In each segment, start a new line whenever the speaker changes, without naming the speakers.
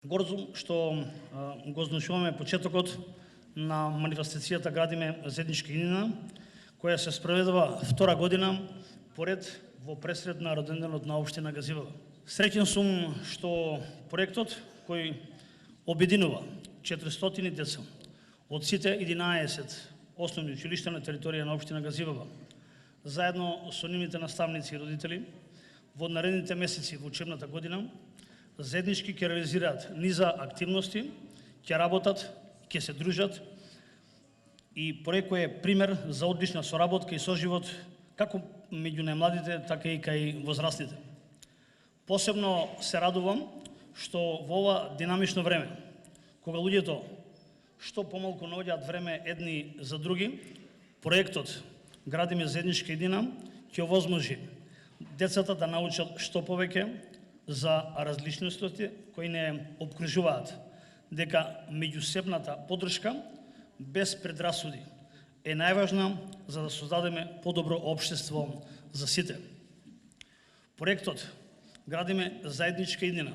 Горд сум што го означуваме почетокот на манифестацијата Градиме заедничка иднина, која се спроведува втора година поред во пресред на роденденот на општина Газивава. Среќен сум што проектот кој обединува 400 деца од сите 11 основни училишта на територија на општина Газивава, заедно со нивните наставници и родители, во наредните месеци во учебната година, заеднички ќе реализираат низа активности, ќе работат, ќе се дружат и проект кој е пример за одлична соработка и соживот како меѓу најмладите, така и кај возрастните. Посебно се радувам што во ова динамично време, кога луѓето што помалку наоѓаат време едни за други, проектот Градиме заедничка иднина ќе овозможи децата да научат што повеќе за различностите кои не обкружуваат, дека меѓусебната поддршка без предрасуди е најважна за да создадеме подобро општество за сите. Проектот Градиме заедничка иднина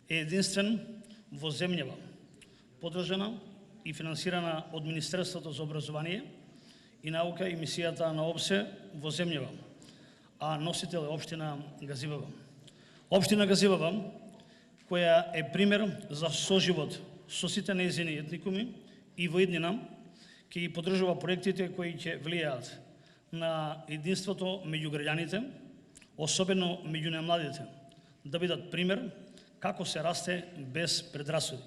е единствен во земјава, поддржана и финансирана од Министерството за образование и наука и мисијата на ОПСЕ во земјава, а носител е општина Газивава. Општина Газивава, која е пример за соживот со сите нејзини етникуми и во иднина, ќе ги поддржува проектите кои ќе влијаат на единството меѓу граѓаните, особено меѓу најмладите, да бидат пример како се расте без предрасуди.